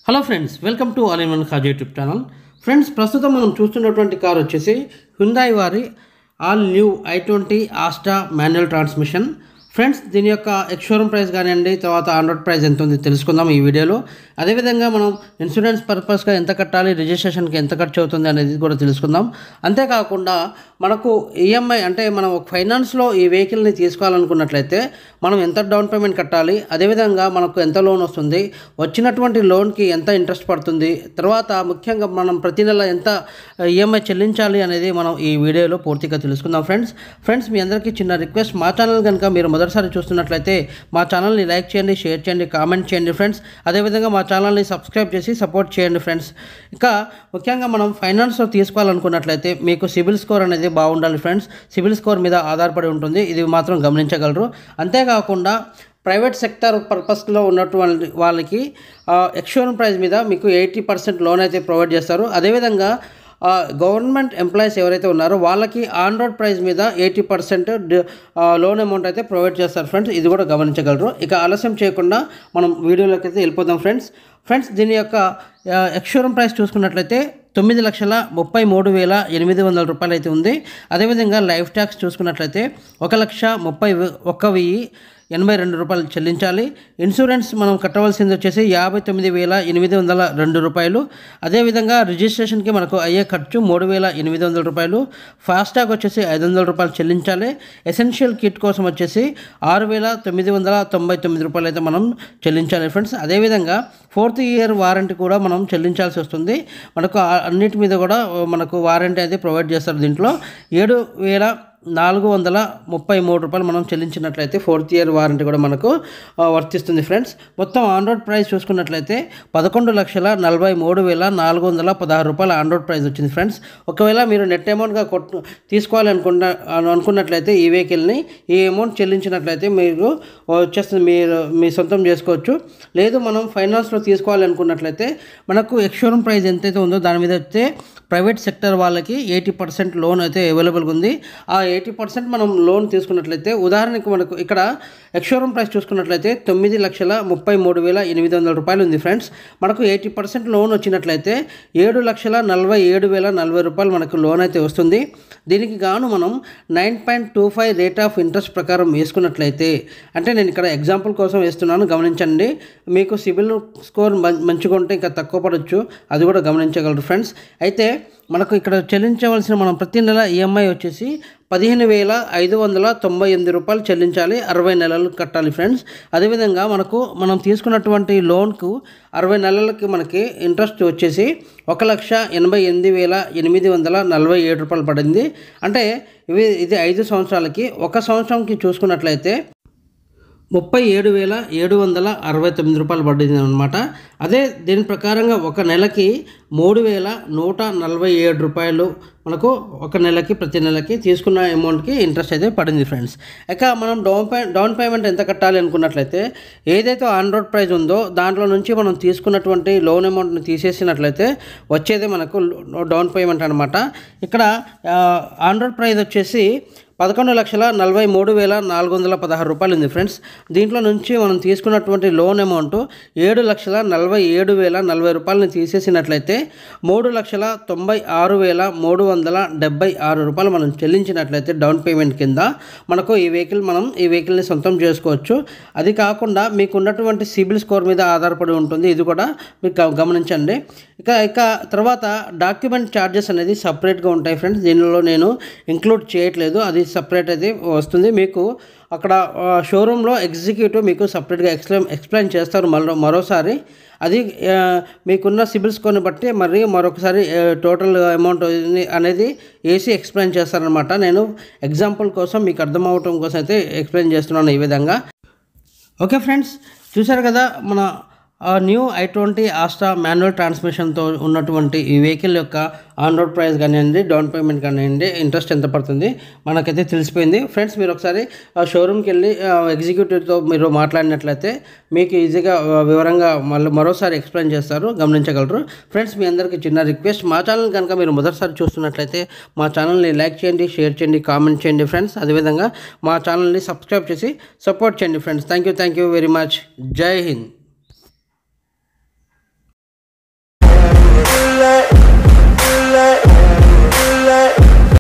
Hello friends, welcome to all in one car YouTube channel. Friends, ప్రస్తుతం మనం చూస్తున్నటువంటి car వచ్చేసి హ్యుందాయ్ వారి all new i20 Asta manual transmission. Friends, దీని యొక్క ఎక్స్-షోరూమ్ ప్రైస్ కానివ్వండి, తర్వాత ఆన్ రోడ్ ప్రైస్ ఎంత ఉంది తెలుసుకుందాం ఈ వీడియోలో. అదేవిధంగా మనం ఇన్సూరెన్స్ పర్పస్గా ఎంత కట్టాలి, రిజిస్ట్రేషన్కి ఎంత ఖర్చు అవుతుంది అనేది కూడా తెలుసుకుందాం. అంతేకాకుండా మనకు ఈఎంఐ అంటే మనం ఫైనాన్స్లో ఈ వెహికల్ని తీసుకోవాలనుకున్నట్లయితే మనం ఎంత డౌన్ పేమెంట్ కట్టాలి, అదేవిధంగా మనకు ఎంత లోన్ వస్తుంది, వచ్చినటువంటి లోన్కి ఎంత ఇంట్రెస్ట్ పడుతుంది, తర్వాత ముఖ్యంగా మనం ప్రతి నెల ఎంత ఈఎంఐ చెల్లించాలి అనేది మనం ఈ వీడియోలో పూర్తిగా తెలుసుకుందాం. ఫ్రెండ్స్ మీ అందరికీ చిన్న రిక్వెస్ట్, మా ఛానల్ కనుక మీరు మొదటిసారి చూస్తున్నట్లయితే మా ఛానల్ని లైక్ చేయండి, షేర్ చేయండి, కామెంట్ చేయండి ఫ్రెండ్స్. అదేవిధంగా మా ఛానల్ని సబ్స్క్రైబ్ చేసి సపోర్ట్ చేయండి ఫ్రెండ్స్. ఇంకా ముఖ్యంగా మనం ఫైనాన్స్లో తీసుకోవాలనుకున్నట్లయితే మీకు సిబిల్ స్కోర్ అనేది బాగుండాలి ఫ్రెండ్స్. సిబిల్ స్కోర్ మీద ఆధారపడి ఉంటుంది, ఇది మాత్రం గమనించగలరు. అంతేకాకుండా ప్రైవేట్ సెక్టర్ పర్పస్లో ఉన్నటువంటి వాళ్ళకి ఎక్స్-షోరూమ్ ప్రైస్ మీద మీకు 80% లోన్ అయితే ప్రొవైడ్ చేస్తారు. అదేవిధంగా గవర్నమెంట్ ఎంప్లాయీస్ ఎవరైతే ఉన్నారో వాళ్ళకి ఆన్ రోడ్ ప్రైస్ మీద 80% లోన్ అమౌంట్ అయితే ప్రొవైడ్ చేస్తారు ఫ్రెండ్స్. ఇది కూడా గమనించగలరు. ఇక ఆలస్యం చేయకుండా మనం వీడియోలోకి అయితే వెళ్ళిపోదాం ఫ్రెండ్స్. దీని యొక్క ఎక్స్-షోరూమ్ ప్రైస్ చూసుకున్నట్లయితే 9,33,800 రూపాయలు అయితే ఉంది. అదేవిధంగా లైఫ్ ట్యాక్స్ చూసుకున్నట్లయితే 1,30,31,082 రూపాయలు చెల్లించాలి. ఇన్సూరెన్స్ మనం కట్టవలసింది వచ్చేసి 59,802 రూపాయలు. అదేవిధంగా రిజిస్ట్రేషన్కి మనకు అయ్యే ఖర్చు 3,800 రూపాయలు. ఫాస్టాగ్ వచ్చేసి 500 రూపాయలు చెల్లించాలి. ఎసెన్షియల్ కిట్ కోసం వచ్చేసి 6,999 రూపాయలు అయితే మనం చెల్లించాలి ఫ్రెండ్స్. అదేవిధంగా 4th ఇయర్ వారంటీ కూడా మనం చెల్లించాల్సి వస్తుంది. మనకు అన్నిటి మీద కూడా మనకు వారంటీ అయితే ప్రొవైడ్ చేస్తారు. దీంట్లో 7,433 రూపాయలు మనం చెల్లించినట్లయితే 4th ఇయర్ వారంటీ కూడా మనకు వర్తిస్తుంది ఫ్రెండ్స్. మొత్తం ఆన్ రోడ్ ప్రైస్ చూసుకున్నట్లయితే 11,43,416 రూపాయల ఆన్ రోడ్ ప్రైస్ వచ్చింది ఫ్రెండ్స్. ఒకవేళ మీరు నెట్ అమౌంట్గా తీసుకోవాలి అనుకున్నట్లయితే ఈ వెహికల్ని ఈ అమౌంట్ చెల్లించినట్లయితే మీరు వచ్చేస్తుంది, మీరు మీ సొంతం చేసుకోవచ్చు. లేదు మనం ఫైనాన్స్లో తీసుకోవాలి అనుకున్నట్లయితే మనకు ఎక్స్-షోరూమ్ ప్రైస్ ఎంతైతే ఉందో దాని మీద అయితే ప్రైవేట్ సెక్టర్ వాళ్ళకి 80% లోన్ అయితే అవైలబుల్గా ఉంది. ఆ 80% మనం లోన్ తీసుకున్నట్లయితే ఉదాహరణకు మనకు ఇక్కడ ఎక్స్-షోరూమ్ ప్రైస్ చూసుకున్నట్లయితే 9,33,800 రూపాయలు ఉంది ఫ్రెండ్స్. మనకు 80% లోన్ వచ్చినట్లయితే 7,47,040 రూపాయలు మనకు లోన్ అయితే వస్తుంది. దీనికి గాను మనం 9.25 రేట్ ఆఫ్ ఇంట్రెస్ట్ ప్రకారం వేసుకున్నట్లయితే, అంటే నేను ఇక్కడ ఎగ్జాంపుల్ కోసం వేస్తున్నాను, గమనించండి. మీకు సిబిల్ స్కోర్ మంచిగా ఉంటే ఇంకా తక్కువ పడవచ్చు, అది కూడా గమనించగలరు ఫ్రెండ్స్. అయితే మనకు ఇక్కడ చెల్లించవలసిన మనం ప్రతి నెల ఈఎంఐ వచ్చేసి 15,598 రూపాయలు చెల్లించాలి. 60 నెలలు కట్టాలి ఫ్రెండ్స్. అదేవిధంగా మనం తీసుకున్నటువంటి లోన్కు 60 నెలలకి మనకి ఇంట్రెస్ట్ వచ్చేసి 1,88,847 రూపాయలు పడింది. అంటే ఇది 5 సంవత్సరాలకి. 1 సంవత్సరంకి చూసుకున్నట్లయితే 37,769 రూపాయలు పడింది అనమాట. అదే దీని ప్రకారంగా ఒక నెలకి 3,147 రూపాయలు మనకు ఒక నెలకి ప్రతి నెలకి తీసుకున్న అమౌంట్కి ఇంట్రెస్ట్ అయితే పడింది ఫ్రెండ్స్. ఇక మనం డౌన్ పేమెంట్ ఎంత కట్టాలి అనుకున్నట్లయితే ఏదైతే ఆన్ రోడ్ ప్రైస్ ఉందో దాంట్లో నుంచి మనం తీసుకున్నటువంటి లోన్ అమౌంట్ని తీసేసినట్లయితే వచ్చేది మనకు డౌన్ పేమెంట్ అనమాట. ఇక్కడ ఆన్ రోడ్ ప్రైస్ వచ్చేసి 11,43,416 రూపాయలు ఉంది ఫ్రెండ్స్. దీంట్లో నుంచి మనం తీసుకున్నటువంటి లోన్ అమౌంట్ 7,47,040 రూపాయలని తీసేసినట్లయితే 3,96,376 రూపాయలు మనం చెల్లించినట్లయితే డౌన్ పేమెంట్ కింద మనకు ఈ వెహికల్ని సొంతం చేసుకోవచ్చు. అది కాకుండా మీకు ఉన్నటువంటి సిబిల్ స్కోర్ మీద ఆధారపడి ఉంటుంది, ఇది కూడా మీరు గమనించండి. ఇక తర్వాత డాక్యుమెంట్ ఛార్జెస్ అనేది సపరేట్గా ఉంటాయి ఫ్రెండ్స్. దీనిలో నేను ఇంక్లూడ్ చేయట్లేదు, అది సపరేట్ అయితే వస్తుంది. మీకు అక్కడ షోరూంలో ఎగ్జిక్యూటివ్ మీకు సపరేట్గా ఎక్స్ప్లెయిన్ చేస్తారు మరోసారి. అది మీకున్న సిబిల్ స్కోర్ని బట్టి మరొకసారి టోటల్ అమౌంట్ అనేది వేసి ఎక్స్ప్లెయిన్ చేస్తారనమాట. నేను ఎగ్జాంపుల్ కోసం మీకు అర్థం అవటం కోసం అయితే ఎక్స్ప్లెయిన్ చేస్తున్నాను ఈ విధంగా. ఓకే ఫ్రెండ్స్, చూసారు కదా మన న్యూ i20 ఆస్ట్రా మాన్యువల్ ట్రాన్స్మిషన్తో ఉన్నటువంటి ఈ వెహికల్ యొక్క ఆన్ రోడ్ ప్రైస్ కానివ్వండి, డౌన్ పేమెంట్ కానివ్వండి, ఇంట్రెస్ట్ ఎంత పడుతుంది మనకైతే తెలిసిపోయింది ఫ్రెండ్స్. మీరు ఒకసారి షోరూమ్కి వెళ్ళి ఎగ్జిక్యూటివ్తో మీరు మాట్లాడినట్లయితే మీకు ఈజీగా వివరంగా మరోసారి ఎక్స్ప్లెయిన్ చేస్తారు, గమనించగలరు ఫ్రెండ్స్. మీ అందరికీ చిన్న రిక్వెస్ట్, మా ఛానల్ కనుక మీరు మొదటిసారి చూస్తున్నట్లయితే మా ఛానల్ని లైక్ చేయండి, షేర్ చేయండి, కామెంట్ చేయండి ఫ్రెండ్స్. అదేవిధంగా మా ఛానల్ని సబ్స్క్రైబ్ చేసి సపోర్ట్ చేయండి friends. Thank you very much. జై హింద్. baby.